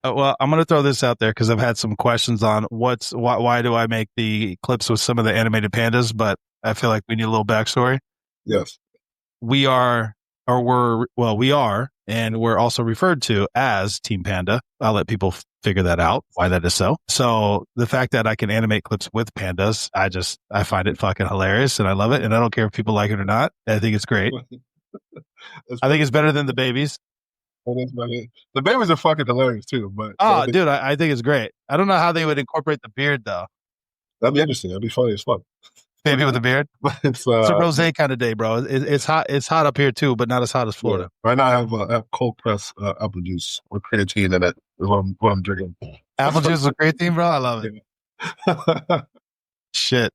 Well, I'm going to throw this out there because I've had some questions on why do I make the clips with some of the animated pandas, but I feel like we need a little backstory. Yes. We are, we are, and we're also referred to as Team Panda. I'll let people figure that out, why that is so. So the fact that I can animate clips with pandas, I find it fucking hilarious and I love it. And I don't care if people like it or not. I think it's great. I think it's better than the babies. The babies are fucking hilarious too, but dude, I think it's great. I don't know how they would incorporate the beard though. That'd be interesting. That'd be funny as fuck. Baby with a beard. But it's a rose kind of day, bro. It's hot. It's hot up here too, but not as hot as Florida. Yeah. Right now, I have cold pressed apple juice with creatine in it. Is what I'm drinking. Apple juice with creatine, bro. I love it. Yeah. Shit.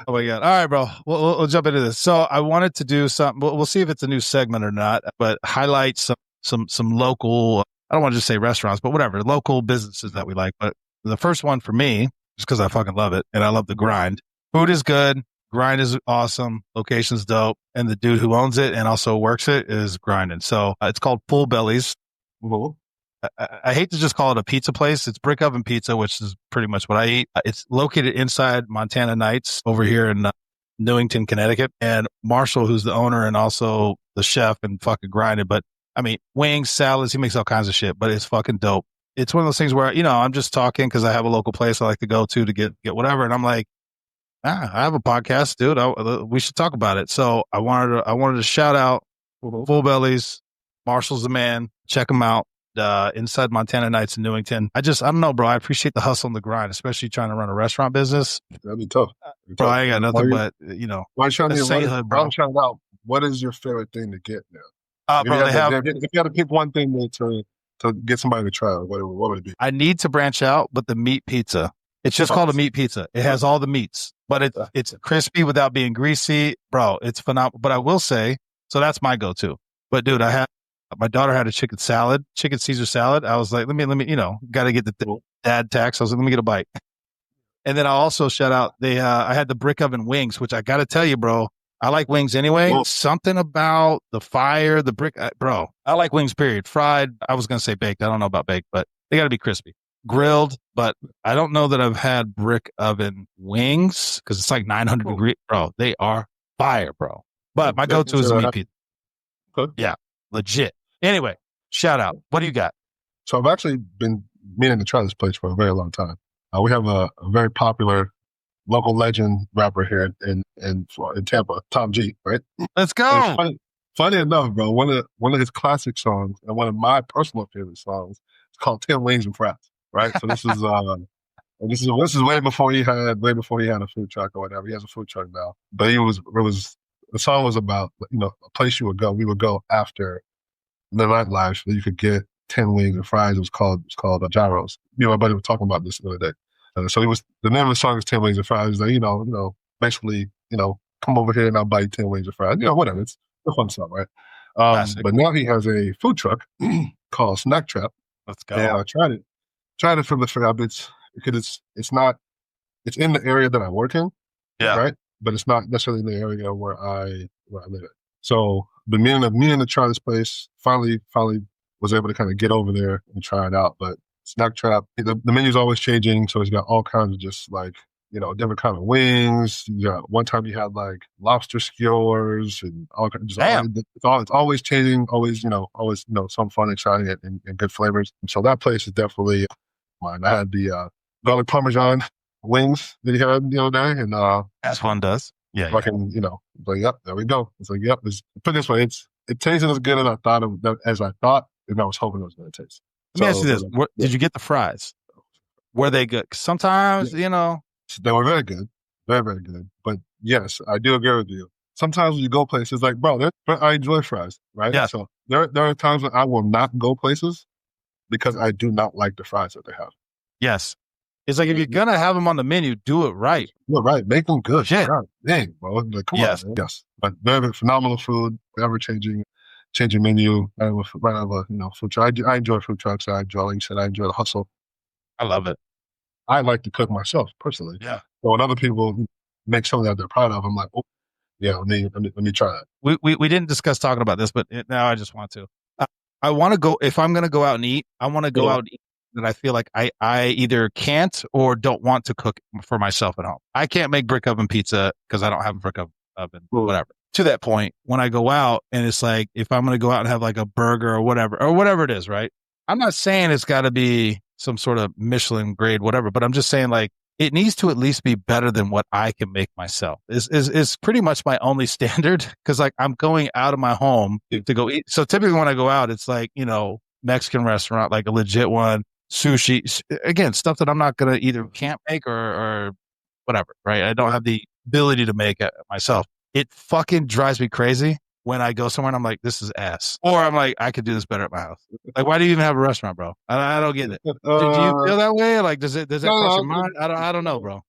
Oh my god! All right, bro. We'll jump into this. So I wanted to do something. We'll see if it's a new segment or not, but highlight some local. I don't want to just say restaurants, but whatever local businesses that we like. But the first one for me, just because I fucking love it and I love the grind. Food is good. Grind is awesome. Location's dope. And the dude who owns it and also works it is grinding. So it's called Bellies. Mm-hmm. I hate to just call it a pizza place. It's brick oven pizza, which is pretty much what I eat. It's located inside Montana Nights over here in Newington, Connecticut. And Marshall, who's the owner and also the chef and fucking grinded. But I mean, wings, salads, he makes all kinds of shit, but it's fucking dope. It's one of those things where, I'm just talking because I have a local place I like to go to get whatever. And I'm like, I have a podcast, dude. We should talk about it. So I wanted to shout out Full Bellies. Marshall's the man. Check him out. Inside Montana Nights in Newington. I don't know, bro. I appreciate the hustle and the grind, especially trying to run a restaurant business. That'd be tough. Bro, I ain't got nothing but, why trying to shout out? What is your favorite thing to get now? Bro, if you had to pick one thing to get somebody to try, what would it be? I need to branch out, but the meat pizza. It's just called a meat pizza. It has all the meats, but it's crispy without being greasy. Bro, it's phenomenal. But I will say, so that's my go-to. But dude, my daughter had a chicken Caesar salad. I was like, let me, got to get the dad tax. I was like, let me get a bite. And then I'll also shout out, I had the brick oven wings, which I got to tell you, bro, I like wings anyway. Whoa. Something about the fire, the brick, bro, I like wings, period. Fried. I was going to say baked. I don't know about baked, but they got to be crispy. Grilled, but I don't know that I've had brick oven wings because it's like 900 degrees. Bro, they are fire, bro. But my go-to is a meat pizza. Good. Yeah, legit. Anyway, shout out. What do you got? So I've actually been meaning to try this place for a very long time. We have a very popular local legend rapper here in Tampa, Tom G, right? Let's go. Funny enough, bro, one of his classic songs and one of my personal favorite songs is called 10 Wings and Fries. Right, so this is way before he had a food truck or whatever. He has a food truck now, but the song was about a place you would go. We would go after the nightlife so that you could get 10 wings and fries. It was called gyros. My buddy was talking about this the other day. So the name of the song is 10 wings and fries. Like basically come over here and I'll buy you 10 wings and fries. Whatever. It's a fun song, right? But now he has a food truck called Snack Trap. Let's go. And I tried it. Tried it from the fair because it's in the area that I work in, right? But it's not necessarily in the area where I live in. So the meaning to try this place, finally was able to kind of get over there and try it out. But Snack Trap, the menu's always changing, so it's got all kinds of just like different kind of wings. One time you had like lobster skewers and all kinds. It's always changing, always some fun, exciting, and good flavors. And so that place is definitely mine. I had the garlic parmesan wings that he had the other day, and as one does. Yeah. Fucking, like, yep, there we go. It's like, yep. Put it this way, it tasted as good as I thought, and I was hoping it was going to taste. Let me ask you this: did you get the fries? Were they good? Sometimes, they were very good, very very good. But yes, I do agree with you. Sometimes when you go places, like, bro, I enjoy fries, right? Yeah. So there are times when I will not go places because I do not like the fries that they have. Yes. It's like, if you're going to have them on the menu, do it right. Do it right. Make them good. Shit. God, dang, bro. Like, come on, man. Yes. But very phenomenal food, ever-changing menu. Right out of a food truck. I enjoy food trucks. Like you said, I enjoy the hustle. I love it. I like to cook myself, personally. Yeah. So when other people make something that they're proud of, I'm like, oh, yeah, let me try that. We didn't discuss talking about this, but now I just want to. I want to go, if I'm going to go out and eat, I want to go out and eat that I feel like I either can't or don't want to cook for myself at home. I can't make brick oven pizza because I don't have a brick oven, whatever. To that point, when I go out and it's like, if I'm going to go out and have like a burger or whatever it is, right? I'm not saying it's got to be some sort of Michelin grade, whatever, but I'm just saying like, it needs to at least be better than what I can make myself is pretty much my only standard. Cause like I'm going out of my home to go eat. So typically when I go out, it's like, you know, Mexican restaurant, like a legit one, sushi, again, stuff that I'm not going to either can't make or whatever, right? I don't have the ability to make it myself. It fucking drives me crazy when I go somewhere and I'm like, this is ass. Or I'm like, I could do this better at my house. Like, why do you even have a restaurant, bro? I don't get it. Do you feel that way? Like, does that cross your mind? I don't know, bro.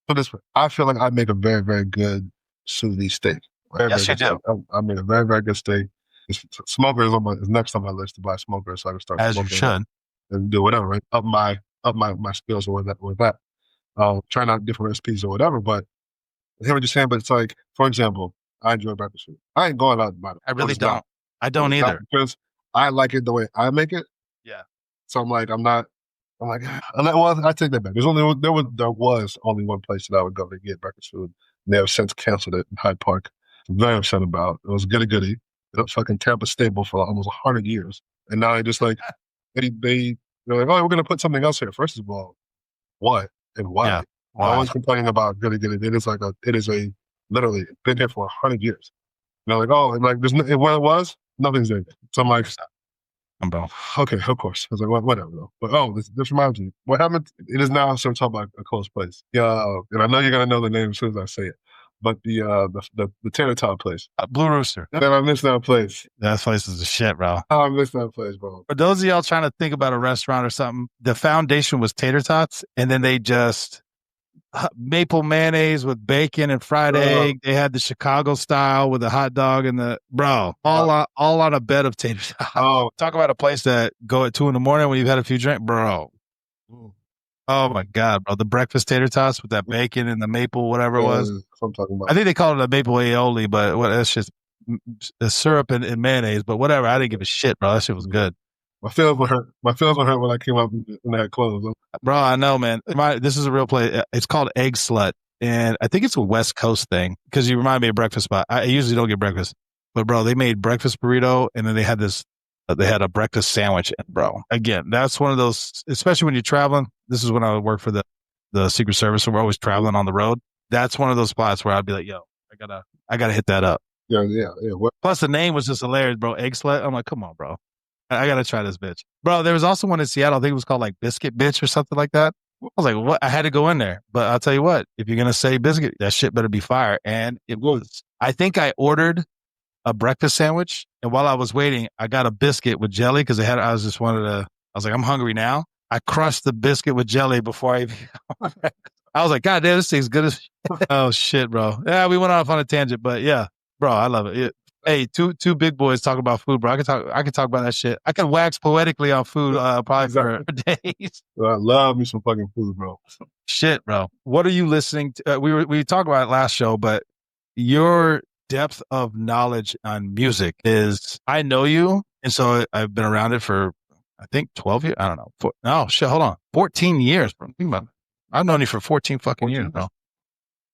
Put this way, I feel like I make a very, very good sous vide steak. Yes, you do. I make a very, very good steak. Smoker is next on my list to buy a smoker, so I can start as smoking you should and do whatever, right? Up my skills with that. Trying out different recipes or whatever. But I hear what you're saying. But it's like, for example, I enjoy breakfast food. I ain't going out to buy it. I really don't. I don't either because I like it the way I make it. Yeah. So I'm like, well, I take that back. There was only one place that I would go to get breakfast food. And they have since canceled it in Hyde Park. I'm very upset about it. It was Goody Goody. It was fucking Tampa staple for almost 100 years. And now they just like, they're like, oh, we're going to put something else here. First of all, what and why? Yeah. Why? No one's complaining about Goody Goody. It is literally been here for 100 years. And they're like, oh, and like, where it was, nothing's there. So I'm like, bro. Okay, of course. I was like, whatever though. But this reminds me. What happened? It is now so talk about a close place. Yeah, and I know you're gonna know the name as soon as I say it. But the tater tot place, Blue Rooster. Man, I miss that place. That place is the shit, bro. I miss that place, bro. For those of y'all trying to think about a restaurant or something, the foundation was tater tots, and then they just maple mayonnaise with bacon and fried egg. They had the Chicago style with the hot dog and the all on a bed of tater tots. Oh, talk about a place that go at 2 a.m. when you've had a few drinks, bro. Oh my God, bro. The breakfast tater tots with that bacon and the maple, whatever it was. I'm talking about. I think they called it a maple aioli, but that's just syrup and mayonnaise, but whatever. I didn't give a shit, bro. That shit was good. My feelings were hurt. My feelings were hurt when I came up and I had clothes. Bro, I know, man. This is a real place. It's called Egg Slut, and I think it's a West Coast thing because you remind me of breakfast spot. I usually don't get breakfast, but bro, they made breakfast burrito, and then they had this. They had a breakfast sandwich, and bro, again, that's one of those. Especially when you're traveling. This is when I would work for the Secret Service, so we're always traveling on the road. That's one of those spots where I'd be like, yo, I gotta hit that up. Yeah. Plus, the name was just hilarious, bro. Egg Slut. I'm like, come on, bro. I gotta try this bitch. Bro, there was also one in Seattle. I think it was called like Biscuit Bitch or something like that. I was like, what? I had to go in there. But I'll tell you what, if you're gonna say biscuit, that shit better be fire. And it was. I think I ordered a breakfast sandwich, and while I was waiting, I got a biscuit with jelly because I was like, I'm hungry now. I crushed the biscuit with jelly before I was like, God damn, this thing's good as oh shit, bro. Yeah, we went off on a tangent, but yeah, bro, I love it. Hey, two big boys talk about food, bro. I can talk about that shit. I can wax poetically on food probably for days. I love me some fucking food, bro. Shit, bro. What are you listening to? We talked about it last show, but your depth of knowledge on music is, I know you, and so I've been around it for, I think 12 years. I don't know. Hold on. 14 years, bro. Think about it. I've known you for 14 fucking years, bro.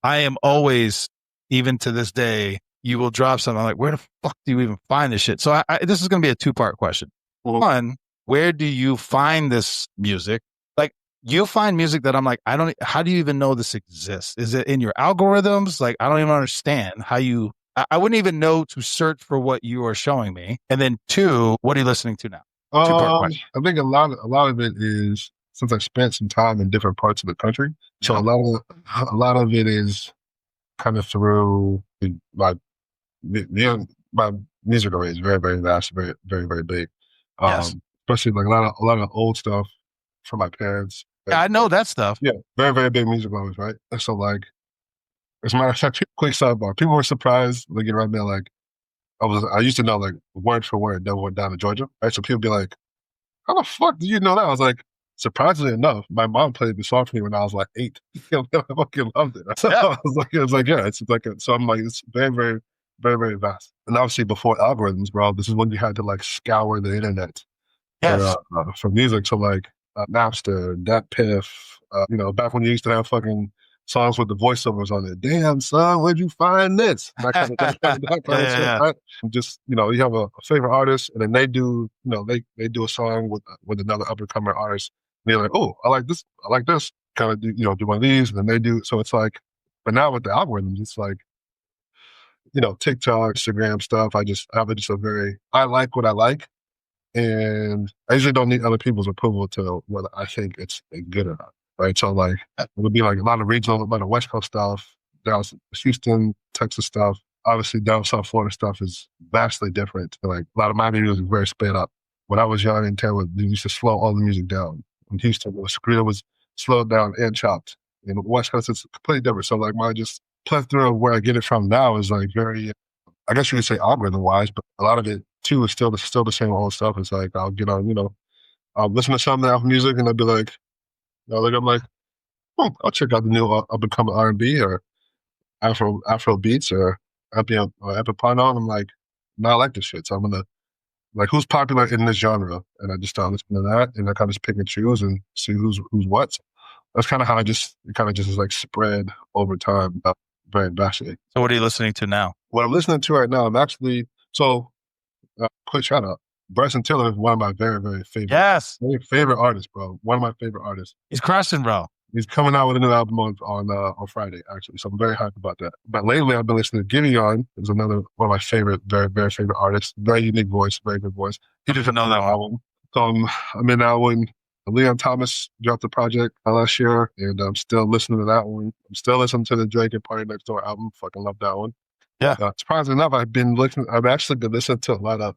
I am always, even to this day, you will drop something. I'm like, where the fuck do you even find this shit? So this is going to be a 2-part question. Mm-hmm. One, where do you find this music? Like, you find music that I'm like, how do you even know this exists? Is it in your algorithms? Like, I don't even understand how I wouldn't even know to search for what you are showing me. And then 2, what are you listening to now? 2-part question. I think a lot of it is, since I spent some time in different parts of the country. So a lot of it is kind of through my music array is very, very vast, very, very, very big. Yes. Especially like a lot of old stuff from my parents. Yeah, I know that stuff. Yeah, very, very big music lovers, right? And so like, as a matter of fact, quick sidebar, people were surprised looking right now. Like, I used to know like word for word Devil Went Down to Georgia, right? So people be like, how the fuck do you know that? I was like, surprisingly enough, my mom played the song for me when I was like 8. I fucking loved it. So yeah. I was like, yeah, it's like, so I'm like, it's very, very, very, very vast. And obviously before algorithms, bro, this is when you had to like scour the internet for music. So like Napster, DatPiff, back when you used to have fucking songs with the voiceovers on it. Damn, son, where'd you find this? That kind of shit, right? Just, you have a favorite artist, and then they do, they do a song with another up-and-comer artist. And you're like, oh, I like this. Kind of do one of these, and then they do. So it's like, but now with the algorithms, it's like, TikTok, Instagram stuff. I have I like what I like. And I usually don't need other people's approval to whether I think it's good or not. Right. So like it would be like a lot of regional, a lot of West Coast stuff, Dallas, Houston, Texas stuff. Obviously down South Florida stuff is vastly different. Like a lot of my music is very sped up. When I was young in Tampa, they used to slow all the music down. In Houston, it was slowed down and chopped. In West Coast, it's completely different. So like my just plethora of where I get it from now is like very, I guess you could say algorithm wise, but a lot of it too is still the same old stuff. It's like I'll get on, I'll listen to something off music and I'll be like, I'm like, I'll check out the new up and coming R&B or Afro beats or Epipano. And I'm like, no, I like this shit. So I'm gonna like who's popular in this genre, and I just start listening to that, and I kind of just pick and choose and see who's what. So that's kind of how it kind of just is like spread over time, very vastly. So what are you listening to now? What I'm listening to right now, I'm actually quick shout out. Bryson Tiller is one of my very, very favorite artists, bro. One of my favorite artists. He's crushing, bro. He's coming out with a new album on Friday, actually. So I'm very hyped about that. But lately, I've been listening to Giveon. Is another one of my favorite, very, very favorite artists. Very unique voice, very good voice. He doesn't know that album. So I'm in that one. Leon Thomas dropped a project last year, and I'm still listening to that one. I'm still listening to the Drake and Party Next Door album. Fucking love that one. Yeah. Surprisingly enough, I've actually been listening to a lot of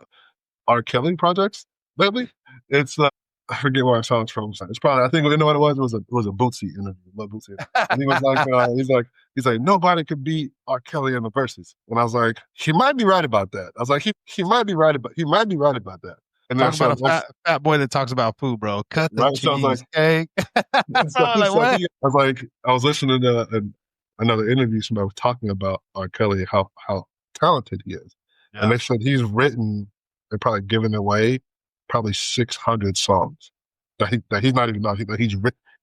R. Kelly projects lately. It's I forget where I saw it from. It's probably, I think, you know what it was? It was a Bootsy interview. Love Bootsy. And he was like, he's like, nobody could beat R. Kelly in the verses. And I was like, he might be right about that. I was like, he might be right about that. And then talk about a fat boy that talks about food, bro. Cut the cheese cake. I was listening to another interview. Somebody was talking about R. Kelly, how talented he is. Yeah. And they said he's written and probably given away probably 600 songs that he's not even know.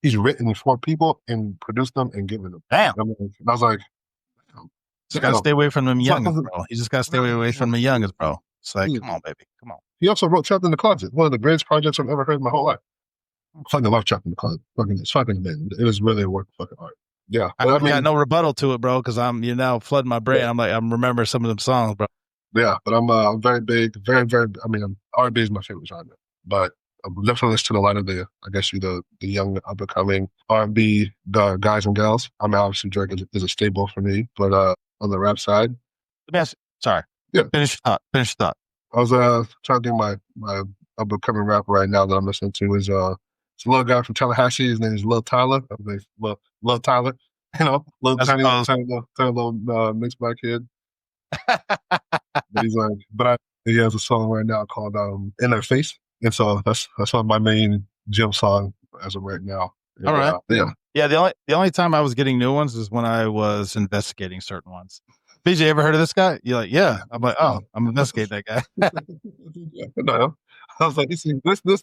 He's written for people and produced them and given them. Damn. And I was like, just gotta stay away from them youngins, bro. You just gotta stay away from the youngins, bro. It's like, come on, baby, come on. He also wrote Trapped in the Closet, one of the greatest projects I've ever heard in my whole life. I fucking love Trapped in the Closet. It's fucking amazing. It is really a work of fucking art. Yeah. I got no rebuttal to it, bro, because you're now flooding my brain. Yeah. I'm remembering some of them songs, bro. Yeah, but I'm very big, very, very, R&B is my favorite genre, but I'm definitely listening to a lot of the young up-and-coming R&B guys and gals. Obviously Drake is a staple for me, but on the rap side. Let me ask you, sorry. Yeah. Finish your thought. I was trying to think my up-and-coming rapper right now that I'm listening to is it's a little guy from Tallahassee. His name is Lil Tyler. Lil Tyler. Little tiny little mixed black kid. He's like, he has a song right now called "In Their Face," and so that's one of my main gym song as of right now. All right, yeah. The only time I was getting new ones is when I was investigating certain ones. BJ, ever heard of this guy? You're like, yeah. I'm like, oh, I'm investigating that guy. No, I was like, this, and this. He's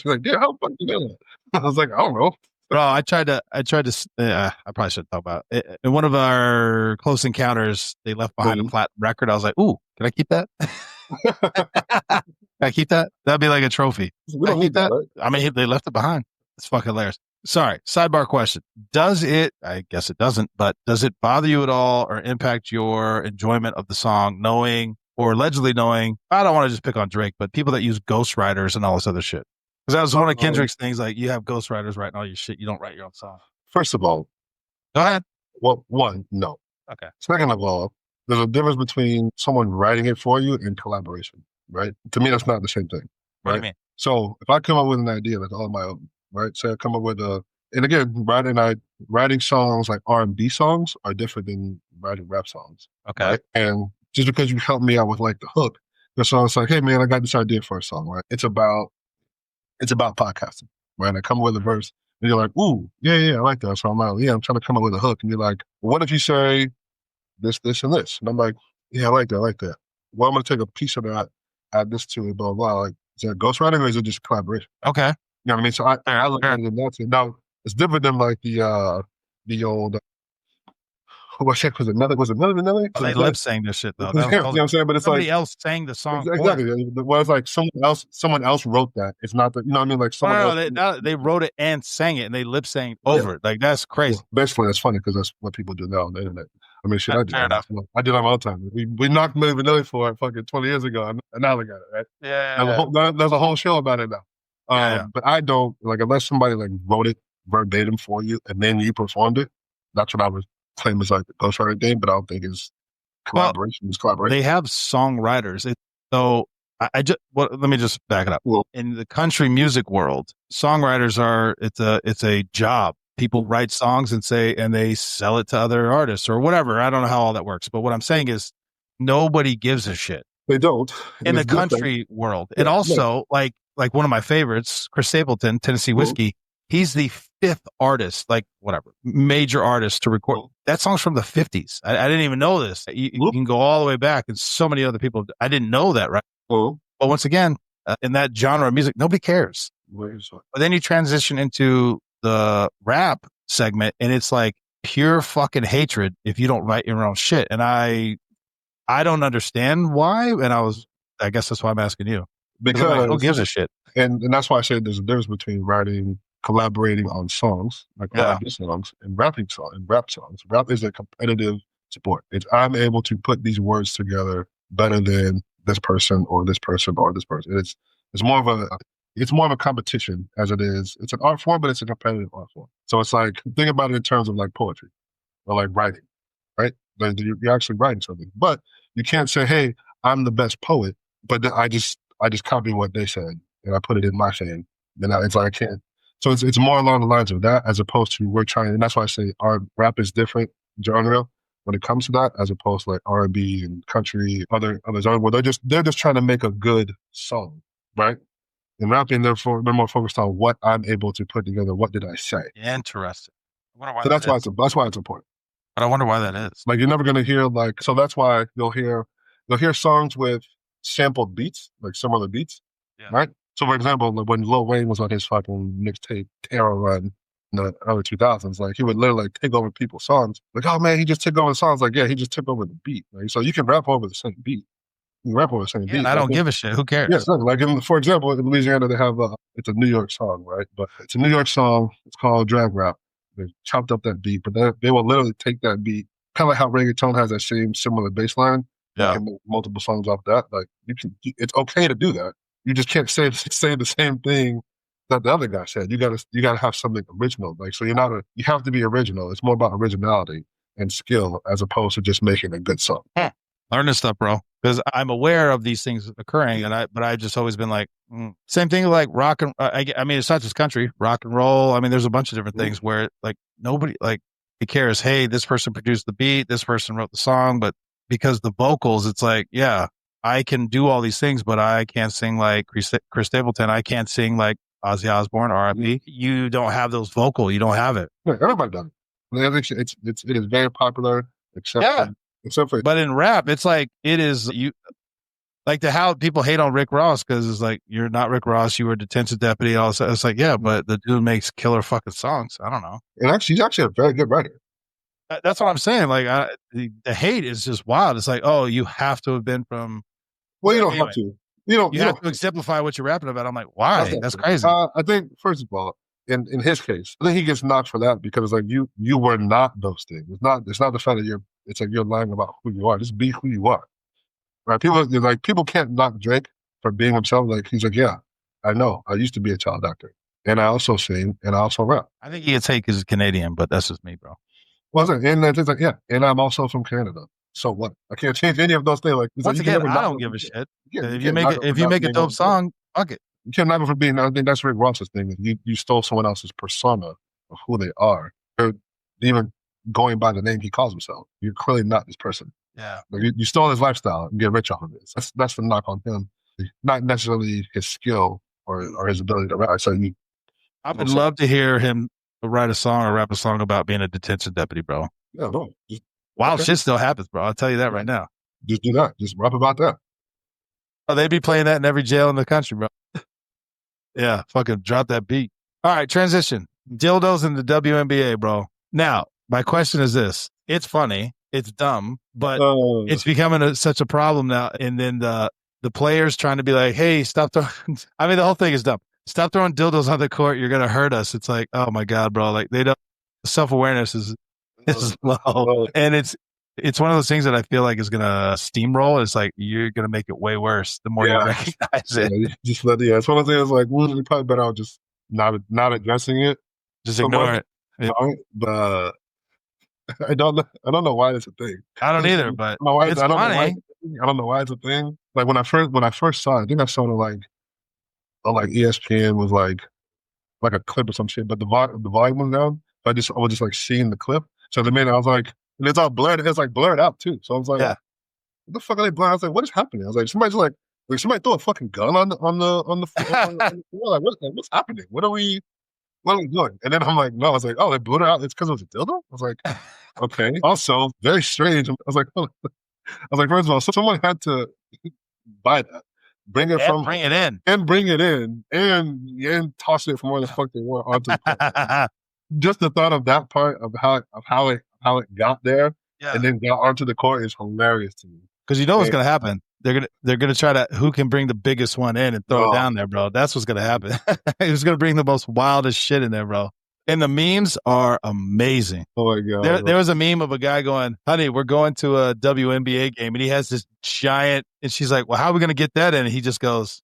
like, yeah, how the fuck you doing that? I was like, I don't know. Bro, I tried to. I probably shouldn't talk about it. In one of our close encounters, they left behind a flat record. I was like, ooh, can I keep that? Can I keep that? That'd be like a trophy. We don't need that. Right? I mean, they left it behind. It's fucking hilarious. Sorry, sidebar question. Does it, I guess it doesn't, but does it bother you at all or impact your enjoyment of the song knowing or allegedly knowing, I don't want to just pick on Drake, but people that use ghostwriters and all this other shit? Because that was one of Kendrick's things, like you have ghostwriters writing all your shit. You don't write your own song. First of all. Go ahead. Well, one, no. Okay. Second of all, there's a difference between someone writing it for you and collaboration, right? To me, that's not the same thing. Right? What do you mean? So if I come up with an idea that's all on my own, right? Say I come up with and again, writing songs like R&B songs are different than writing rap songs. Okay. Right? And just because you help me out with like the hook, the song's like, hey man, I got this idea for a song, right? It's about podcasting, right? I come up with a verse and you're like, ooh, yeah, I like that. So I'm like, yeah, I'm trying to come up with a hook. And you're like, what if you say this, and this? And I'm like, Yeah, I like that. I like that. Well, I'm gonna take a piece of that, add this to it, blah blah. Like, is that ghostwriting or is it just collaboration? Okay. You know what I mean? So I look at it in that sense. Now it's different than like the old what shit was it? Nelly? Oh, they lip sang this shit though. You That was know what I'm saying? But it's somebody like else sang the song for exactly. them. Well, it's like someone else wrote that. It's not that, you know what I mean? Like someone else. They wrote it and sang it, and they lip sang over it. Like that's crazy. Well, basically, that's funny because that's what people do now on the internet. I mean, shit, Fair enough. I did that all the time. We knocked Milli Vanilli for it fucking 20 years ago, and now look at it, right? Yeah. There's a whole show about it now. But I don't, like, unless somebody like wrote it verbatim for you and then you performed it. That's what I would claim as like the ghostwriter thing, but I don't think it's collaboration. Well, it's collaboration. They have songwriters. Let me just back it up. Well, in the country music world, songwriters it's a job. People write songs and they sell it to other artists or whatever. I don't know how all that works, but what I'm saying is nobody gives a shit. They don't. In the country world. And also, like one of my favorites, Chris Stapleton, Tennessee Whiskey, he's the fifth artist, like whatever, major artist to record. That song's from the 50s. I didn't even know this. You can go all the way back, and so many other people, I didn't know that, right? But once again, in that genre of music, nobody cares. But then you transition into the rap segment, and it's like pure fucking hatred if you don't write your own shit. And I don't understand why. And I guess that's why I'm asking you. Because like, who gives a shit? And that's why I say there's a difference between collaborating on songs, like songs, and rap songs. Rap is a competitive sport. I'm able to put these words together better than this person or this person or this person. It's more of a competition as it is. It's an art form, but it's a competitive art form. So it's like, think about it in terms of like poetry or like writing, right? You're actually writing something, but you can't say, "Hey, I'm the best poet," but I just copy what they said and I put it in my thing. Then it's like I can't. So it's more along the lines of that as opposed to we're trying. And that's why I say our rap is different genre when it comes to that, as opposed to like R&B and country, other genres where they're just trying to make a good song, right? In rapping, they're more focused on what I'm able to put together. What did I say? Interesting. So that's why it's important. But I wonder why that is. Like you're never gonna hear so that's why you'll hear songs with sampled beats, like similar beats, right? So for example, like when Lil Wayne was on his fucking mixtape Terror Run in the early 2000s, like he would literally take over people's songs. Like, oh man, he just took over the songs. Like, yeah, he just took over the beat. Like, so you can rap over the same beat. You can rap over the same beat. And I don't give a shit. Who cares? Yeah, like for example, in Louisiana, they have it's a New York song, right? But it's a New York song. It's called Drag Rap. They chopped up that beat, but they will literally take that beat, kind of like how reggaeton has that same similar bass line. Yeah. You can make multiple songs off that. Like it's okay to do that. You just can't say the same thing that the other guy said. You gotta have something original. Like, so you have to be original. It's more about originality and skill as opposed to just making a good song. Learn this stuff, bro. Because I'm aware of these things occurring, but I've just always been like, same thing like rock and I mean, it's not just country, rock and roll. I mean, there's a bunch of different things where like nobody like cares. Hey, this person produced the beat, this person wrote the song, but because the vocals, it's like, yeah, I can do all these things, but I can't sing like Chris Stapleton. I can't sing like Ozzy Osbourne, R&B. You don't have those vocal. You don't have it. Yeah, everybody does it. It is very popular, except for. But in rap, it's like it is you. Like how people hate on Rick Ross because it's like, you're not Rick Ross, you were a detention deputy. All this. It's like, yeah, but the dude makes killer fucking songs. I don't know. And actually, he's actually a very good writer. That's what I'm saying. Like the hate is just wild. It's like, oh, you have to have been from. Well, you don't have to. You have to exemplify what you're rapping about. I'm like, why? That's crazy. I think first of all, in his case, I think he gets knocked for that because it's like you were not those things. It's not the fact that it's like you're lying about who you are. Just be who you are. Right? People can't knock Drake for being himself. Like he's like, yeah, I know. I used to be a child actor, and I also sing, and I also rap. I think he gets hate because he's Canadian, but that's just me, bro. Well, and it's like, yeah, and I'm also from Canada. So what? I can't change any of those things. Like once again, I don't give a shit. If you make a dope song, fuck it. You can't knock it for being. I think that's Rick Ross's thing. You stole someone else's persona of who they are. Or even going by the name he calls himself. You're clearly not this person. Yeah. Like you stole his lifestyle and get rich off of it. That's the knock on him. Not necessarily his skill or his ability to rap. So I would love to hear him write a song or rap a song about being a detention deputy, bro. Yeah, no. Wild shit still happens, bro. I'll tell you that right now. Just do that. Just rap about that. Oh, they'd be playing that in every jail in the country, bro. Yeah, fucking drop that beat. All right, transition. Dildos in the WNBA, bro. Now, my question is this. It's funny. It's dumb, but it's becoming such a problem now. And then the players trying to be like, hey, stop throwing. I mean, the whole thing is dumb. Stop throwing dildos on the court. You're going to hurt us. It's like, oh my God, bro. Like they don't, self-awareness is low. And it's one of those things that I feel like is going to steamroll. It's like, you're going to make it way worse the more you recognize it. It's one of those things like, we're probably better out just not addressing it. Just ignore it. Yeah. But I don't know why it's a thing. I don't either, but it's funny. I don't know why it's a thing. Like when I first saw it, I think I saw it on like ESPN was like a clip or some shit, but the volume was down. So I was just like seeing the clip. So the minute I was like, and it's all blurred. It's like blurred out too. So I was like, what the fuck are they blurring? I was like, what is happening? I was like, somebody's like somebody throw a fucking gun on the floor. Like, what's happening? What are we doing? And then I'm like, no. I was like, oh, they blew it out. It's because it was a dildo. I was like, okay. Also, very strange. I was like, first of all, someone had to buy that, bring it in, and toss it from where the fuck they were onto the court. Just the thought of that part of how it got there and then got onto the court is hilarious to me. Because you know what's gonna happen. They're gonna try to who can bring the biggest one in and throw it down there, bro. That's what's gonna happen. He's gonna bring the most wildest shit in there, bro. And the memes are amazing. Oh my God. There was a meme of a guy going, honey, we're going to a WNBA game. And he has this giant, and she's like, well, how are we going to get that in? And he just goes,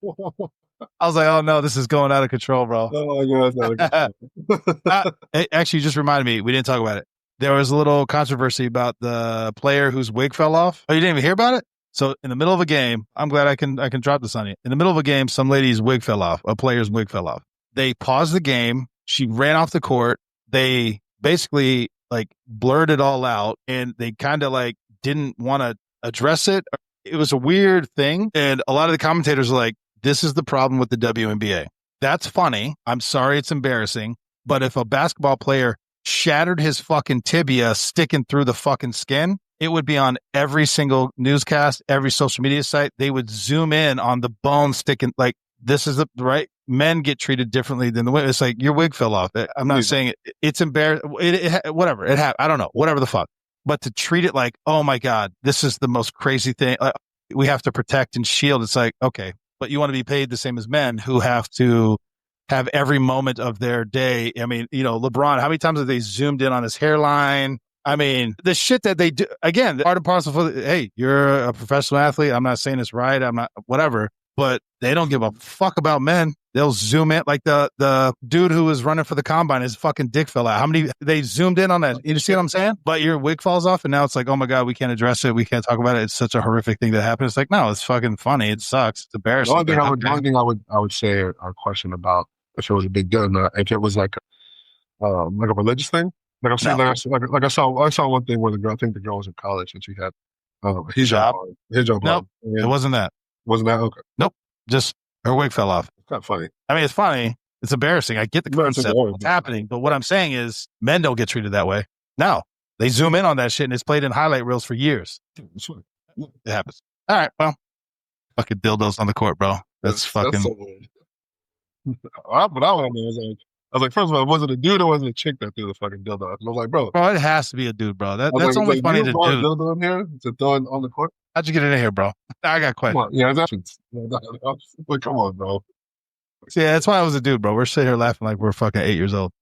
I was like, oh no, this is going out of control, bro. Oh my God. Actually, you just reminded me, we didn't talk about it. There was a little controversy about the player whose wig fell off. Oh, you didn't even hear about it? So in the middle of a game, I'm glad I can drop this on you. In the middle of a game, some lady's wig fell off. A player's wig fell off. They paused the game. She ran off the court. They basically like blurred it all out, and they kind of like didn't want to address it. It was a weird thing. And a lot of the commentators are like, this is the problem with the WNBA. That's funny. I'm sorry. It's embarrassing. But if a basketball player shattered his fucking tibia sticking through the fucking skin, it would be on every single newscast, every social media site. They would zoom in on the bone sticking. Like, this is the right. Men get treated differently than the women. It's like your wig fell off. I'm not saying it's embarrassing. Whatever. I don't know. Whatever the fuck. But to treat it like, oh my God, this is the most crazy thing. We have to protect and shield. It's like, okay, but you want to be paid the same as men who have to have every moment of their day. I mean, you know, LeBron, how many times have they zoomed in on his hairline? I mean, the shit that they do, again, the art and parcel for, hey, you're a professional athlete. I'm not saying it's right. I'm not, whatever, but they don't give a fuck about men. They'll zoom in, like the dude who was running for the combine, his fucking dick fell out. How many, they zoomed in on that. You see what I'm saying? But your wig falls off and now it's like, oh my God, we can't address it. We can't talk about it. It's such a horrific thing that happened. It's like, no, it's fucking funny. It sucks. It's embarrassing. The only thing I would say our question about if it was a big deal, if it was like a religious thing. Like I'm saying, like I saw one thing where the girl, I think the girl was in college and she had hijab. Nope, it wasn't that. Wasn't that? Okay. Nope. Just her wig fell off. It's kind of funny. I mean, it's funny. It's embarrassing. I get the concept of what's happening, but what I'm saying is men don't get treated that way. No, they zoom in on that shit and it's played in highlight reels for years. It happens. All right, well, fucking dildos on the court, bro. That's fucking. That's so weird. But I was like, first of all, was it a dude or was it a chick that threw the fucking dildo? I was like, bro, it has to be a dude, bro. That's only funny to do. Dildo in here to throw it on the court. How'd you get in here, bro? I got questions. Yeah, that's like, come on, bro. Yeah, that's why I was a dude, bro. We're sitting here laughing like we're fucking 8 years old.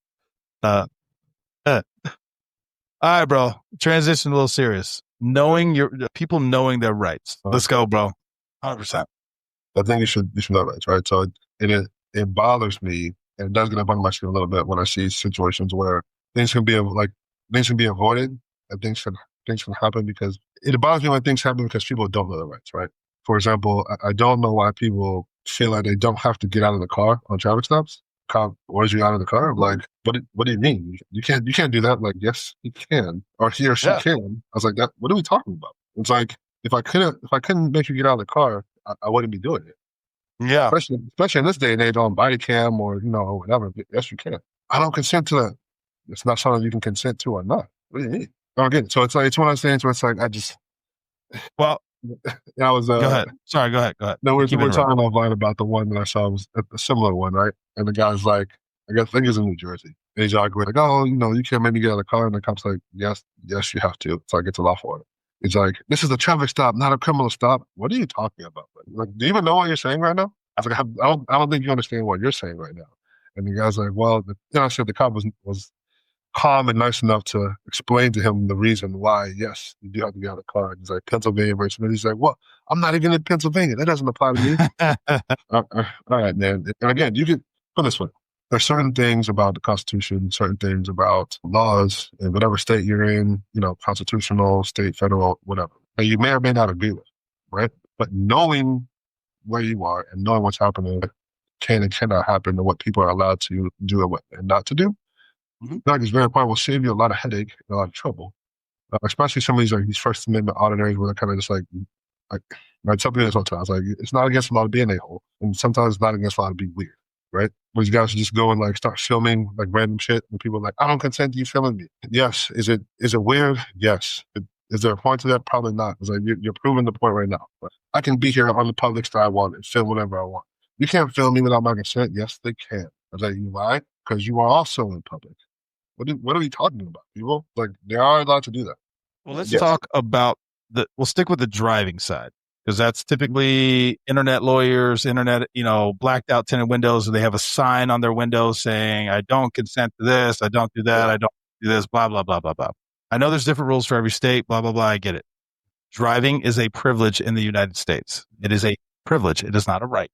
All right, bro. Transition a little serious. People knowing their rights. Let's go, bro. 100%. I think you should know rights, right? So it bothers me, and it does get up on my skin a little bit when I see situations where things can be avoided, and things can happen because it bothers me when things happen because people don't know their rights, right? For example, I don't know why people feel like they don't have to get out of the car on traffic stops. Cop orders you out of the car. Like, what do you mean? You can't do that. Like, yes, you can, or he or she can. I was like, that. What are we talking about? It's like if I couldn't make you get out of the car, I wouldn't be doing it. Yeah, especially in this day and age on body cam or whatever. Yes, you can. I don't consent to that. It's not something you can consent to or not. What do you mean? I don't get it. So it's one of those things where it's like Well, I was go ahead. Sorry, go ahead. No, we're talking offline about the one that I saw was a similar one, right? And the guy's like, I think it's in New Jersey. And he's like, oh, you can't make me get out of the car. And the cop's like, yes, you have to. It's like, it's a lawful order. He's like, this is a traffic stop, not a criminal stop. What are you talking about? Like, do you even know what you're saying right now? I was like, I don't think you understand what you're saying right now. And the guy's like, well, I said the cop was calm and nice enough to explain to him the reason why, yes, you do have to get out of the car. And he's like, Pennsylvania versus, and he's like, well, I'm not even in Pennsylvania. That doesn't apply to me. All right, man. And again, you can put this way. There's certain things about the Constitution, certain things about laws in whatever state you're in, constitutional, state, federal, whatever, that you may or may not agree with, right? But knowing where you are and knowing what's happening can and cannot happen and what people are allowed to do and not to do, that is very important. Will save you a lot of headache and a lot of trouble, especially some of these First Amendment auditors where they're kind of just like something that's sometimes like it's not against the law to be an a-hole, and sometimes it's not against the law to be weird, right? Where these guys just go and like start filming like random shit, and people are like, I don't consent to you filming me. Yes, is it weird? Yes. Is there a point to that? Probably not. It's like you're proving the point right now. But I can be here on the public side I want and film whatever I want. You can't film me without my consent. Yes, they can. I was like, you know why? Because you are also in public. What are we talking about, people? Like, they are allowed to do that. Well, let's talk about we'll stick with the driving side, because that's typically internet lawyers, blacked out tinted windows, and they have a sign on their windows saying, I don't consent to this, I don't do that, I don't do this, blah, blah, blah, blah, blah. I know there's different rules for every state, blah, blah, blah, I get it. Driving is a privilege in the United States. It is a privilege. It is not a right.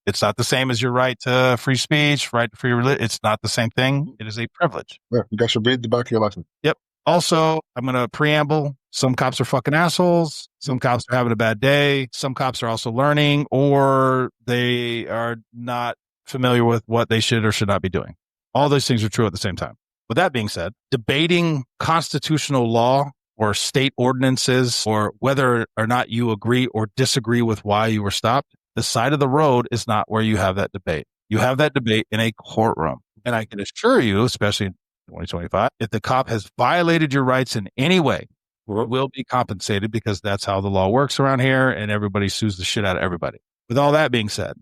It's not the same as your right to free speech, right to free religion. It's not the same thing. It is a privilege. Yeah, you guys should read the back of your license. Yep. Also, I'm going to preamble. Some cops are fucking assholes. Some cops are having a bad day. Some cops are also learning, or they are not familiar with what they should or should not be doing. All those things are true at the same time. With that being said, debating constitutional law or state ordinances, or whether or not you agree or disagree with why you were stopped, the side of the road is not where you have that debate. You have that debate in a courtroom. And I can assure you, especially in 2025, if the cop has violated your rights in any way, you will be compensated, because that's how the law works around here, and everybody sues the shit out of everybody. With all that being said,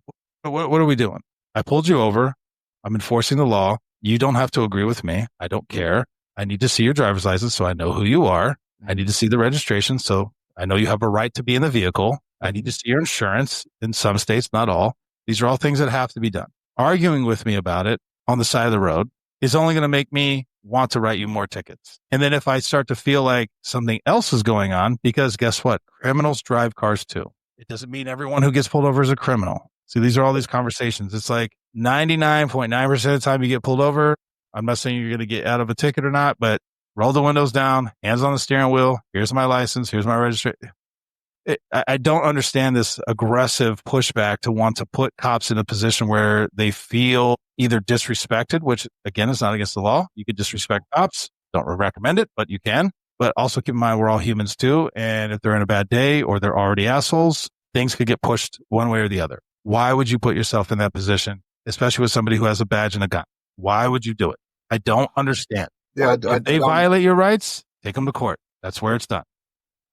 what are we doing? I pulled you over. I'm enforcing the law. You don't have to agree with me. I don't care. I need to see your driver's license so I know who you are. I need to see the registration so I know you have a right to be in the vehicle. I need to see your insurance in some states, not all. These are all things that have to be done. Arguing with me about it on the side of the road is only going to make me want to write you more tickets. And then if I start to feel like something else is going on, because guess what? Criminals drive cars too. It doesn't mean everyone who gets pulled over is a criminal. See, these are all these conversations. It's like 99.9% of the time you get pulled over. I'm not saying you're going to get out of a ticket or not, but roll the windows down, hands on the steering wheel. Here's my license. Here's my registration. I don't understand this aggressive pushback to want to put cops in a position where they feel either disrespected, which again is not against the law. You could disrespect cops. Don't recommend it, but you can. But also keep in mind we're all humans too. And if they're in a bad day or they're already assholes, things could get pushed one way or the other. Why would you put yourself in that position, especially with somebody who has a badge and a gun? Why would you do it? I don't understand. Yeah, if they violate your rights, take them to court. That's where it's done.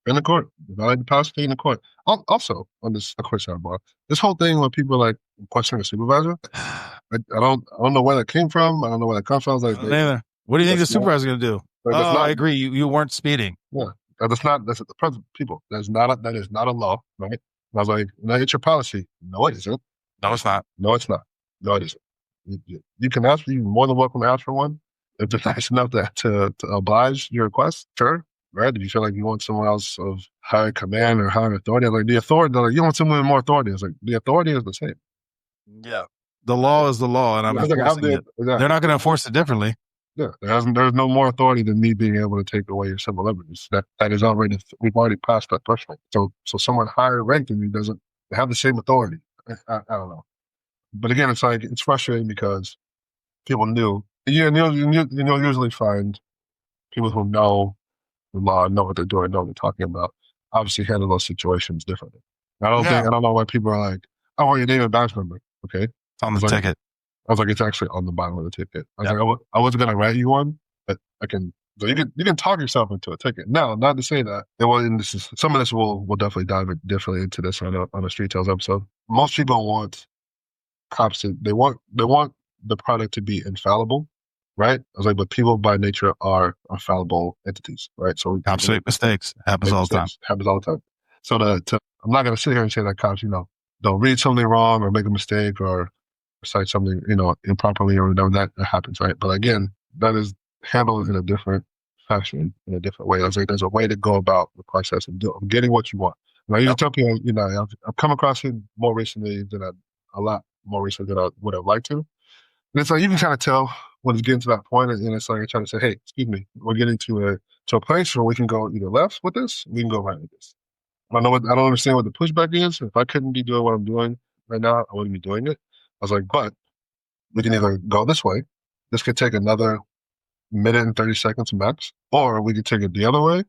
In the court. Violate the policy, in the court. Also, on this, a quick sidebar, this whole thing where people like questioning a supervisor, I don't know where that came from. I don't know where that comes from. I was like, what do you think the supervisor is going to do? I agree. You weren't speeding. Yeah. That's the present people. That is not a law, right? And I was like, no, it's your policy. No, it isn't. No, it's not. No, it's not. No, it isn't. You can ask, you're more than welcome to ask for one. If they're nice enough to oblige your request, sure. Right? If you feel like you want someone else of higher command or higher authority, like the authority, like you want someone with more authority. It's like the authority is the same. Yeah. The law is the law, and I'm enforcing it. Exactly. They're not going to enforce it differently. Yeah. There's no more authority than me being able to take away your civil liberties. That is already, we've already passed that threshold. So someone higher ranked than you doesn't have the same authority. I don't know. But again, it's like, it's frustrating because people knew. You'll usually find people who know the law, know what they're doing, know what they're talking about, obviously handle those situations differently. I don't know why people are like, I want your name and badge number. Okay. It's on the ticket. I was like, it's actually on the bottom of the ticket. I was like, I wasn't going to write you one, but I can So you can talk yourself into a ticket. Now, not to say that and this is some of this we'll definitely dive definitely into this on a Street Tales episode. Most people want cops to they want the product to be infallible, right? I was like, but people by nature are fallible entities, right? So cops make mistakes. Happens all the time. Happens all the time. So I'm not gonna sit here and say that cops, don't read something wrong or make a mistake or cite something, improperly or whatever that happens, right? But again, that is handled in a different fashion, in a different way. I was like, there's a way to go about the process of getting what you want. And I usually tell people, I've come across it more recently a lot more recently than I would have liked to. And it's like, you can kind of tell when it's getting to that point, and it's like, I'm trying to say, hey, excuse me, we're getting to a place where we can go either left with this, we can go right with this. I don't understand what the pushback is. If I couldn't be doing what I'm doing right now, I wouldn't be doing it. I was like, but we can either go this way. This could take another minute and 30 seconds max, or we could take it the other way,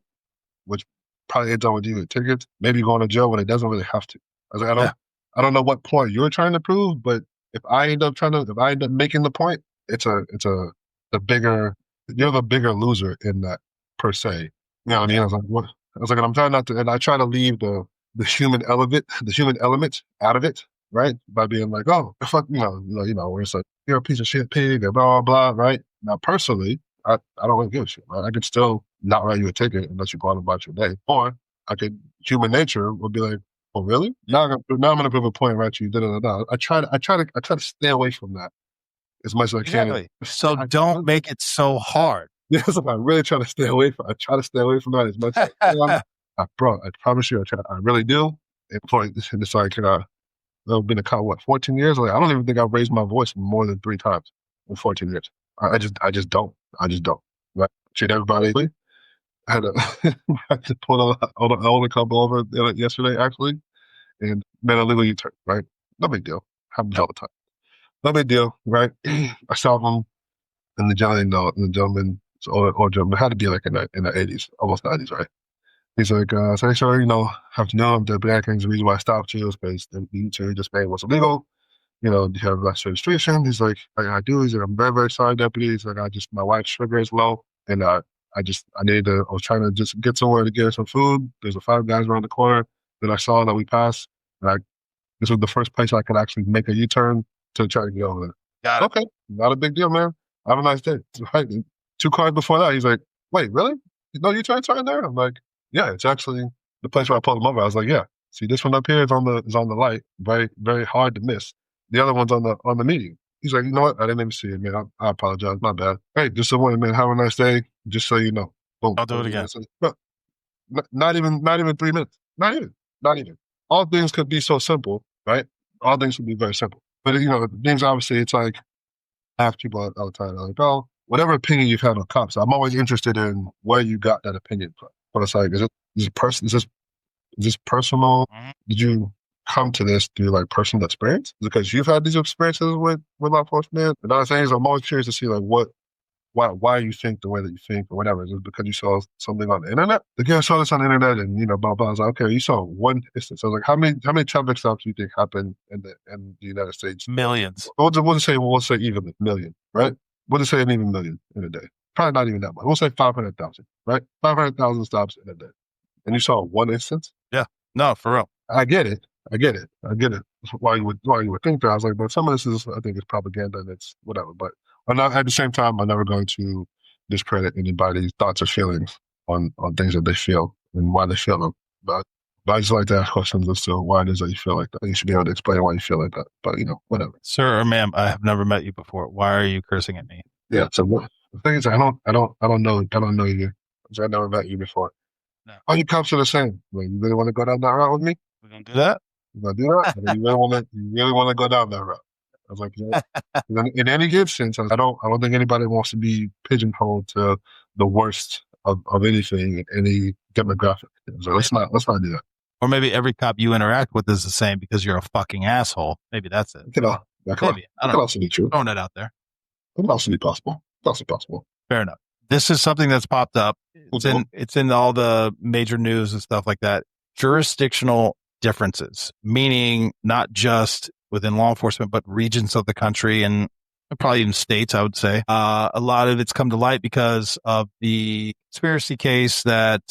which probably ends up with you with tickets, maybe going to jail when it doesn't really have to. I was like, I don't know what point you're trying to prove, but if I end up making the point, you're the bigger loser in that per se. You know what I mean? I was like, what? I was like, and I'm trying not to, and I try to leave the human element out of it, right? By being like, oh, fuck, where it's like, you're a piece of shit pig, and blah, blah, blah, right? Now, personally, I don't really give a shit, right? I could still not write you a ticket unless you go out about your day. Or human nature would be like, oh, really? Now I'm gonna prove a point, right? You da. I try to stay away from that as much as I can. Exactly. So don't make it so hard. Yeah, so I really try to stay away from. I try to stay away from that as much as I can. I promise you, I really do. And it's like, I've been a cop, 14 years? Like, I don't even think I've raised my voice more than 3 times in 14 years. I just don't. Right? Treat everybody. I had to pull an older couple over yesterday, actually, and made a legal U-turn, right? No big deal. Happens all the time. No big deal, right? I saw them, and the gentleman, older gentleman, had to be like in the 80s, almost 90s, right? He's like, so have to know the black things. The reason why I stopped you is because the U-turn just made was illegal. Do you have less registration? He's like, I do. He's like, I'm very, very sorry, deputy. He's like, my wife's sugar is low, and I was trying to just get somewhere to get her some food. There's a Five Guys around the corner that I saw that we passed. And this was the first place I could actually make a U-turn to try to get over there. Got it. Okay, not a big deal, man. Have a nice day. Right. 2 cars before that, he's like, wait, really? No U-turns right there? I'm like, yeah, it's actually the place where I pulled him over. I was like, yeah. See, this one up here is on the light. Very, very hard to miss. The other one's on the median. He's like, you know what? I didn't even see it, man. I apologize. My bad. Hey, just a warning, man. Have a nice day. Just so you know. Boom. I'll do it again. But not even 3 minutes. Not even. All things could be so simple, right? All things could be very simple. But things obviously, it's like, I have people all the time. They're like, oh, whatever opinion you've had on cops, I'm always interested in where you got that opinion from. But it's like, is this personal? Mm-hmm. Did you come to this through like personal experience? Is it because you've had these experiences with law enforcement? And other things, I'm always curious to see like why you think the way that you think or whatever. Is it because you saw something on the internet? Like, yeah, I saw this on the internet and blah blah. I was like, okay, you saw one instance. I was like, how many traffic stops do you think happen in the United States? Millions. We'll say even a million, right? We'll just say an even million in a day. Probably not even that much. We'll say 500,000, right? 500,000 stops in a day. And you saw one instance? Yeah. No, for real. I get it. Why you would think that? I was like, but some of this I think it's propaganda and it's whatever. But at the same time, I'm never going to discredit anybody's thoughts or feelings on things that they feel and why they feel them. But I just like to ask questions as to why it is that you feel like that. You should be able to explain why you feel like that. But whatever. Sir or ma'am, I have never met you before. Why are you cursing at me? Yeah. So the thing is, I don't know you. I never met you before. No. All you cops are the same. Like, you really want to go down that route with me? We're gonna do that. You gonna do that? You really want to go down that route? I was like, yeah. In any given sense, I don't think anybody wants to be pigeonholed to the worst of anything in any demographic. So let's not do that. Or maybe every cop you interact with is the same because you're a fucking asshole. Maybe that's it. That could also be true. Throwing that out there. It could also be possible. It's also possible. Fair enough. This is something that's popped up. It's in all the major news and stuff like that. Jurisdictional differences, meaning not just within law enforcement, but regions of the country and and probably even states, I would say. A lot of it's come to light because of the conspiracy case that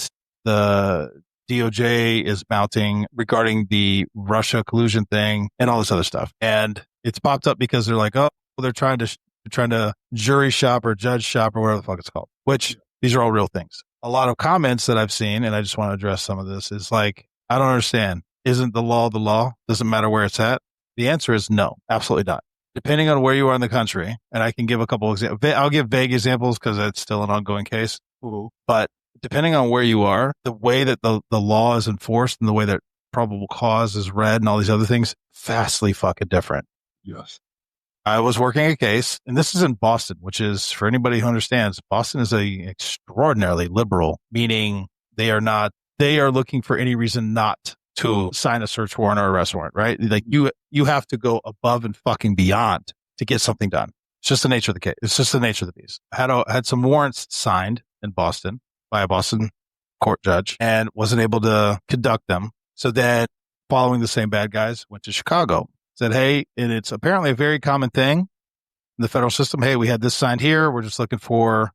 the DOJ is mounting regarding the Russia collusion thing and all this other stuff. And it's popped up because they're like, oh, they're trying to jury shop or judge shop or whatever the fuck it's called, which these are all real things. A lot of comments that I've seen, and I just want to address some of this, is like, I don't understand. Isn't the law the law? Doesn't matter where it's at? The answer is no, absolutely not. Depending on where you are in the country, and I can give a couple examples. I'll give vague examples because it's still an ongoing case. But depending on where you are, the way that the law is enforced and the way that probable cause is read and all these other things, vastly fucking different. Yes. I was working a case, and this is in Boston, which is, for anybody who understands, Boston is a extraordinarily liberal, meaning they are looking for any reason not to sign a search warrant or arrest warrant, right? Like you have to go above and fucking beyond to get something done. It's just the nature of the case. It's just the nature of the beast. I had some warrants signed in Boston by a Boston court judge and wasn't able to conduct them. So then, following the same bad guys, went to Chicago. Said, hey, and it's apparently a very common thing in the federal system. Hey, we had this signed here. We're just looking for,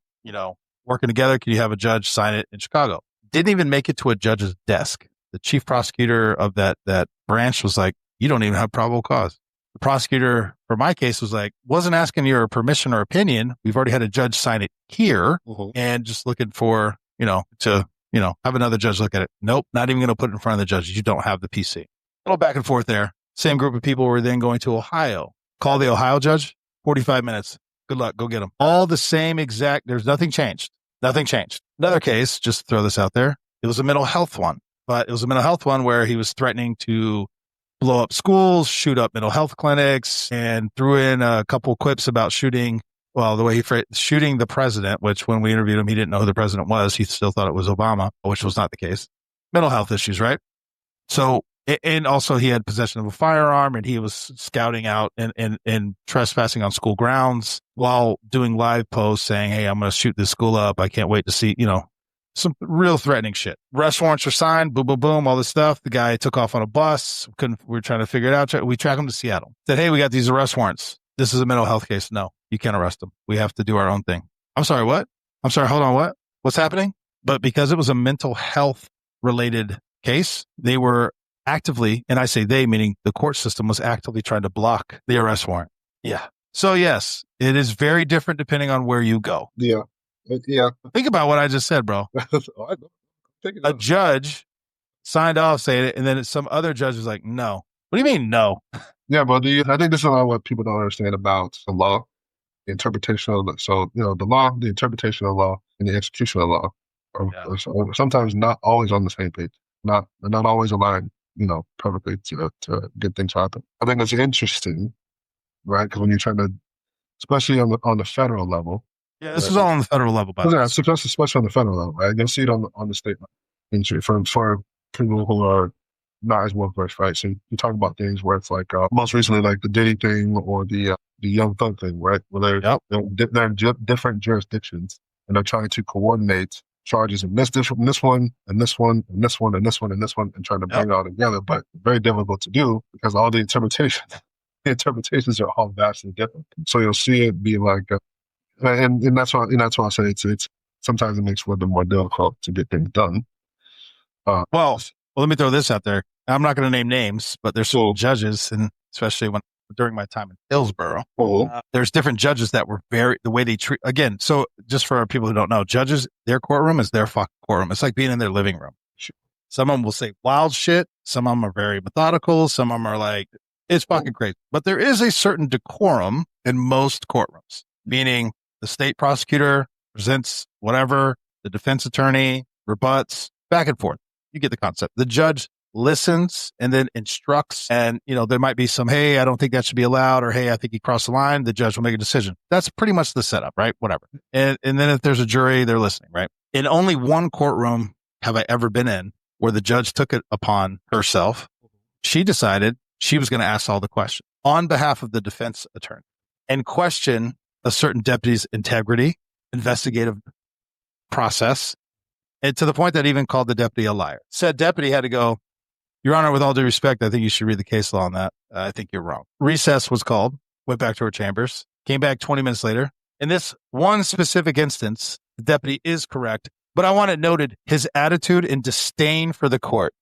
working together. Can you have a judge sign it in Chicago? Didn't even make it to a judge's desk. The chief prosecutor of that branch was like, you don't even have probable cause. The prosecutor for my case was like, wasn't asking your permission or opinion. We've already had a judge sign it here and just looking for, to have another judge look at it. Nope, not even going to put it in front of the judge. You don't have the PC. A little back and forth there. Same group of people were then going to Ohio. Call the Ohio judge, 45 minutes. Good luck. Go get them. All the same exact. There's nothing changed. Nothing changed. Another case, just to throw this out there, it was a mental health one. But it was a mental health one where he was threatening to blow up schools, shoot up mental health clinics, and threw in a couple quips about shooting the president, which when we interviewed him, he didn't know who the president was. He still thought it was Obama, which was not the case. Mental health issues, right? So, and also he had possession of a firearm and he was scouting out and trespassing on school grounds while doing live posts saying, hey, I'm going to shoot this school up. I can't wait to see, some real threatening shit. Arrest warrants were signed, boom, boom, boom, all this stuff. The guy took off on a bus. We were trying to figure it out. We tracked him to Seattle. Said, hey, we got these arrest warrants. This is a mental health case. No, you can't arrest him. We have to do our own thing. I'm sorry, what? I'm sorry, hold on, what? What's happening? But because it was a mental health related case, they were actively, and I say they, meaning the court system was actively trying to block the arrest warrant. Yeah. So yes, it is very different depending on where you go. Yeah. Yeah. Think about what I just said, bro. A judge signed off saying it, and then some other judge was like, no. What do you mean, no? Yeah, but I think this is a lot of what people don't understand about the law, the interpretation of the law, the interpretation of law, and the execution of law are sometimes not always on the same page, not always aligned, perfectly to get things happen. I think that's interesting, right? Because when you're trying to, especially on the federal level. Yeah, this is all on the federal level, by the way. Especially on the federal level, right? You'll see it on the state level. For people who are not as well versed, right? So you talk about things where it's like most recently, like the Diddy thing or the Young Thug thing, right? Where they're in different jurisdictions and they're trying to coordinate charges in this one, and this one, and this one, and this one, and this one, and trying to bring it all together, but very difficult to do because all the interpretations are all vastly different. So you'll see it be like. And that's why I say it's sometimes it makes it a little bit more difficult to get things done. Well, let me throw this out there. I'm not going to name names, but there's some judges, and especially during my time in Hillsborough, there's different judges that were the way they treat. Again, so just for people who don't know, judges, their courtroom is their fucking courtroom. It's like being in their living room. Sure. Some of them will say wild shit. Some of them are very methodical. Some of them are like, it's fucking crazy. But there is a certain decorum in most courtrooms, meaning the state prosecutor presents whatever, the defense attorney rebuts, back and forth. You get the concept. The judge listens and then instructs, and there might be some, hey, I don't think that should be allowed, or hey, I think he crossed the line. The judge will make a decision. That's pretty much the setup, right? Whatever. And then if there's a jury, they're listening, right? In only one courtroom have I ever been in where the judge took it upon herself. She decided she was going to ask all the questions on behalf of the defense attorney and question a certain deputy's integrity, investigative process, and to the point that even called the deputy a liar. Said deputy had to go, Your Honor, with all due respect, I think you should read the case law on that. I think you're wrong. Recess was called, went back to her chambers. came back 20 minutes later. In this one specific instance, the deputy is correct, but I want it noted his attitude and disdain for the court.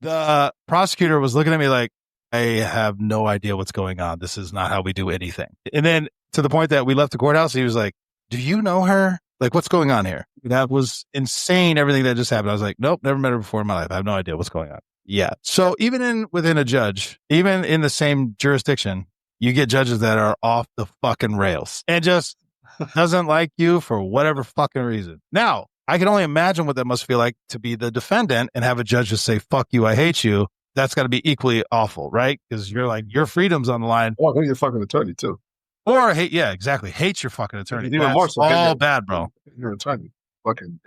The prosecutor was looking at me like, I have no idea what's going on. This is not how we do anything. And then to the point that we left the courthouse, he was like, do you know her? Like, what's going on here? That was insane, everything that just happened. I was like, nope, never met her before in my life. I have no idea what's going on. Yeah. So even within a judge, even in the same jurisdiction, you get judges that are off the fucking rails and just doesn't like you for whatever fucking reason. Now, I can only imagine what that must feel like to be the defendant and have a judge just say, fuck you, I hate you. That's got to be equally awful, right? Because you're like, your freedom's on the line. Or hate your fucking attorney, too. Or hate, yeah, exactly. Hate your fucking attorney. Even more so. All bad, bro. Your attorney. Fucking.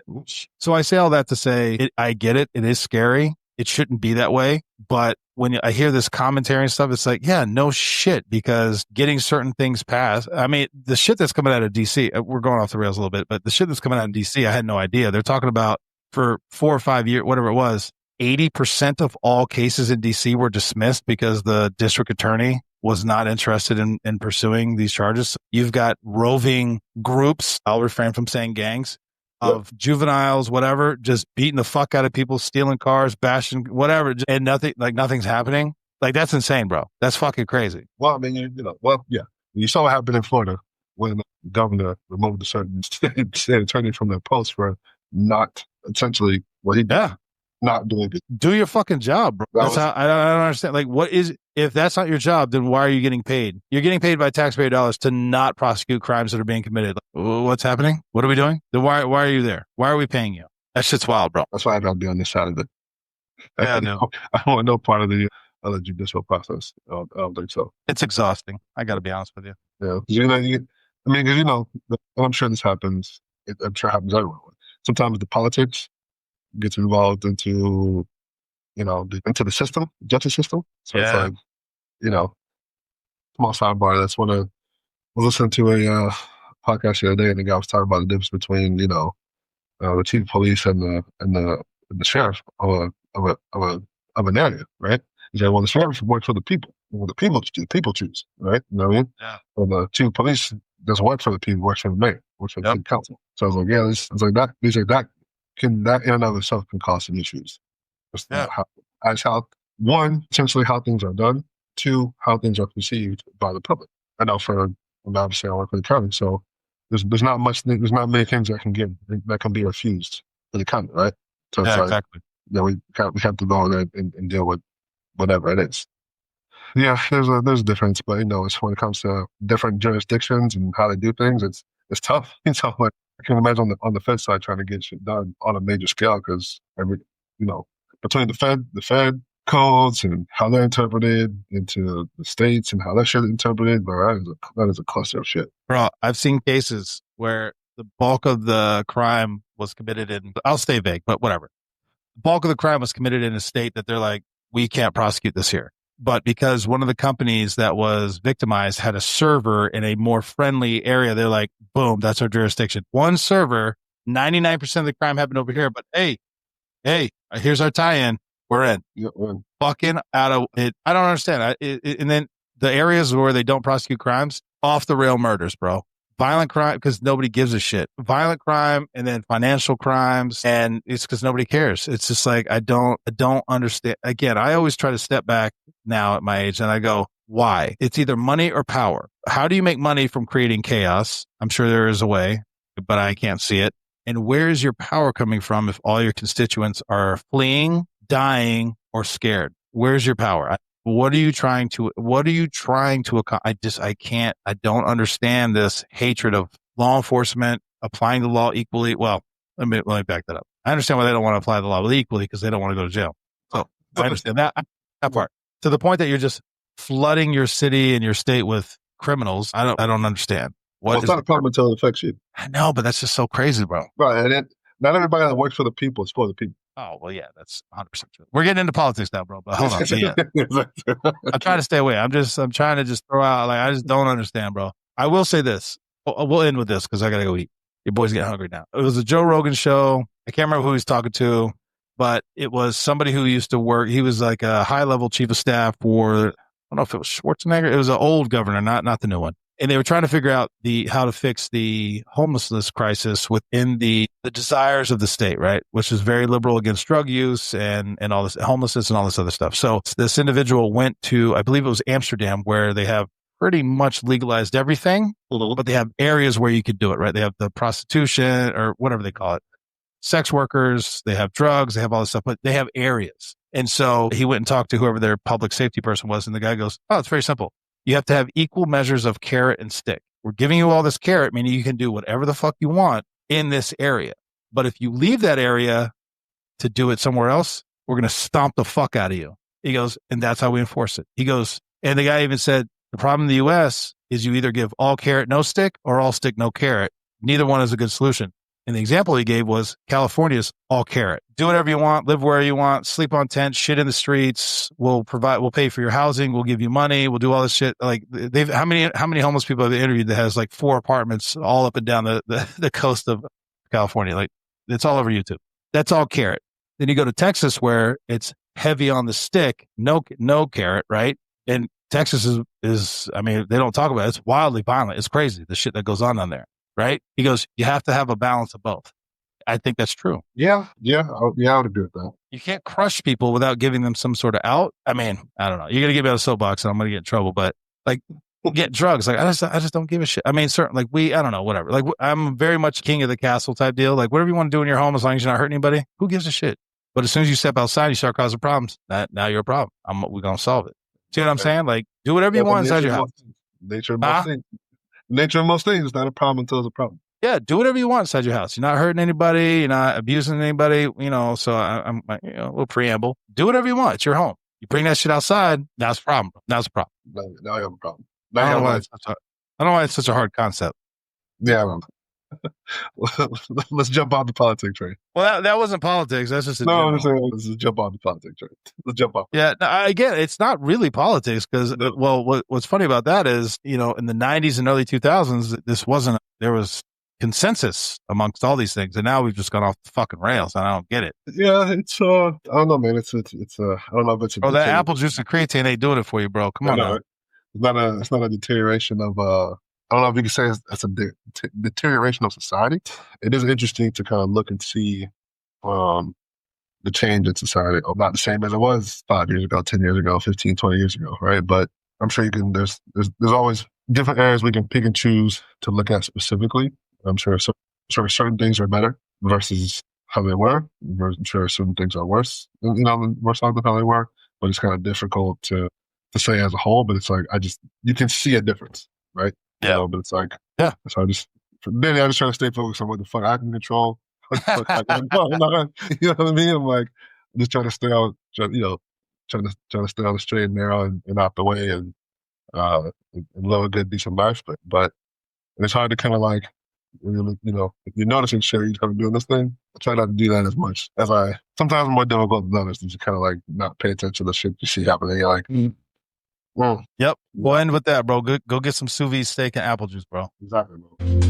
So I say all that to say, I get it. It is scary. It shouldn't be that way. But when I hear this commentary and stuff, it's like, yeah, no shit, because getting certain things passed. I mean, the shit that's coming out of DC, we're going off the rails a little bit, but the shit that's coming out of DC, I had no idea. They're talking about for 4 or 5 years, whatever it was, 80% of all cases in DC were dismissed because the district attorney was not interested in pursuing these charges. You've got roving groups, I'll refrain from saying gangs, of juveniles, whatever, just beating the fuck out of people, stealing cars, bashing, whatever, and nothing's happening. Like, that's insane, bro. That's fucking crazy. Well, I mean, yeah. You saw what happened in Florida when the governor removed a certain state attorney from their post for not essentially what he did. Yeah. Not doing it. Do your fucking job, bro. That's how I don't understand. Like, if that's not your job, then why are you getting paid? You're getting paid by taxpayer dollars to not prosecute crimes that are being committed. Like, what's happening? What are we doing? Then why are you there? Why are we paying you? That shit's wild, bro. That's why I'd rather be on this side of it. Yeah, no. I want no part of the judicial process. I don't think so. It's exhausting. I got to be honest with you. Yeah, I'm sure this happens. I'm sure it happens everywhere. Sometimes the politics gets involved into the system, justice system. So it's like, small sidebar. That's when I was listening to a podcast the other day, and the guy was talking about the difference between the chief of police and the sheriff of an area, right? He said, well, the sheriff works for the people. Well, the people choose, right? You know what I mean? Yeah. Well, the chief of police doesn't work for the people, works for the mayor, works for the city council. So I was like, yeah, it's like that. These are that in and of itself can cause some issues. How one, essentially how things are done. Two, how things are perceived by the public. I know obviously I work for the county, so there's not many things that can be refused to the county, right? So it's exactly. We have to go there and deal with whatever it is. Yeah, there's a difference, but it's when it comes to different jurisdictions and how they do things, it's tough. Like, I can imagine on the Fed side trying to get shit done on a major scale because between the Fed codes and how they're interpreted into the states and how that shit is interpreted, bro, that is a cluster of shit. Bro, I've seen cases where the bulk of the crime was committed in, I'll stay vague, but whatever. The bulk of the crime was committed in a state that they're like, we can't prosecute this here. But because one of the companies that was victimized had a server in a more friendly area, they're like, boom, that's our jurisdiction. One server, 99% of the crime happened over here. But hey, here's our tie-in. We're in. Fucking out of it. I don't understand. And then the areas where they don't prosecute crimes, off the rail murders, bro. Violent crime, because nobody gives a shit. Violent crime, and then financial crimes, and it's because nobody cares. It's just like, I don't understand. Again, I always try to step back now at my age, and I go, why? It's either money or power. How do you make money from creating chaos? I'm sure there is a way, but I can't see it. And where is your power coming from if all your constituents are fleeing, dying, or scared? Where's your power? What are you trying to accomplish? I don't understand this hatred of law enforcement applying the law equally. Well, let me back that up. I understand why they don't want to apply the law equally, because they don't want to go to jail. So I understand that part. To the point that you're just flooding your city and your state with criminals. I don't understand. It's not a problem until it affects you. I know, but that's just so crazy, bro. Right. And not everybody that works for the people is for the people. Oh, well, yeah, that's 100% true. We're getting into politics now, bro, but hold on. Yeah. I'm trying to stay away. I'm trying to just throw out, like, I just don't understand, bro. I will say this. We'll end with this because I got to go eat. Your boy's getting hungry now. It was a Joe Rogan show. I can't remember who he's talking to, but it was somebody who used to work. He was like a high-level chief of staff for, I don't know if it was Schwarzenegger. It was an old governor, not the new one. And they were trying to figure out how to fix the homelessness crisis within the desires of the state, right? Which is very liberal against drug use and all this homelessness and all this other stuff. So this individual went to, I believe it was Amsterdam, where they have pretty much legalized everything, but they have areas where you could do it, right? They have the prostitution or whatever they call it, sex workers, they have drugs, they have all this stuff, but they have areas. And so he went and talked to whoever their public safety person was. And the guy goes, oh, it's very simple. You have to have equal measures of carrot and stick. We're giving you all this carrot, meaning you can do whatever the fuck you want in this area. But if you leave that area to do it somewhere else, we're going to stomp the fuck out of you. He goes, and that's how we enforce it. He goes, and the guy even said, the problem in the U.S. is you either give all carrot, no stick, or all stick, no carrot. Neither one is a good solution. And the example he gave was California's all carrot. Do whatever you want, live where you want, sleep on tents, shit in the streets. We'll pay for your housing. We'll give you money. We'll do all this shit. Like how many homeless people have they interviewed that has like 4 apartments all up and down the coast of California? Like it's all over YouTube. That's all carrot. Then you go to Texas where it's heavy on the stick, no carrot, right? And Texas is, I mean, they don't talk about it. It's wildly violent. It's crazy, the shit that goes on down there. Right? He goes, you have to have a balance of both. I think that's true. Yeah, I would agree with that. You can't crush people without giving them some sort of out. I mean, I don't know. You're gonna get me out of soapbox, and I'm gonna get in trouble. But like, get drugs. Like, I just don't give a shit. I mean, certainly, I don't know, whatever. Like, I'm very much king of the castle type deal. Like, whatever you want to do in your home, as long as you're not hurting anybody, who gives a shit? But as soon as you step outside, you start causing problems. Now you're a problem. We're gonna solve it. See what I'm saying? Like, do whatever you want inside your house. Nature of most things is not a problem until it's a problem. Yeah, do whatever you want inside your house. You're not hurting anybody. You're not abusing anybody. So I'm a little preamble. Do whatever you want. It's your home. You bring that shit outside. Now it's a problem. Now it's a problem. Now you have a problem. I don't know why it's such a hard concept. Yeah, let's jump on the politics train. Well, that wasn't politics. That's just let's jump on the politics train. Let's jump off. Yeah, again, it's not really politics because, what's funny about that is, in the 90s and early 2000s, there was consensus amongst all these things, and now we've just gone off the fucking rails, and I don't get it. Yeah, it's I don't know, man. It's I don't know if it's. That apple juice and creatine ain't doing it for you, bro. Come on, now. It's not a deterioration of I don't know if you can say it's a deterioration of society. It is interesting to kind of look and see the change in society. Not the same as it was 5 years ago, 10 years ago, 15, 20 years ago, right? But I'm sure there's always different areas we can pick and choose to look at specifically. I'm sure certain things are better versus how they were. I'm sure certain things are worse, worse off than how they were. But it's kind of difficult to say as a whole. But it's like you can see a difference, right? Yeah. But it's like, yeah. So I just try to stay focused on what the fuck I can control. You know what I mean? I'm like, just trying to stay out, trying to stay on the straight and narrow and out the way and live a good, decent life. But it's hard to kind of like, if you're noticing shit, you're kind of doing this thing. I try not to do that as much as sometimes more difficult than others. To kind of like not pay attention to the shit you see happening. You're like, Yep. We'll end with that, bro. Go get some sous vide steak and apple juice, bro. Exactly, bro.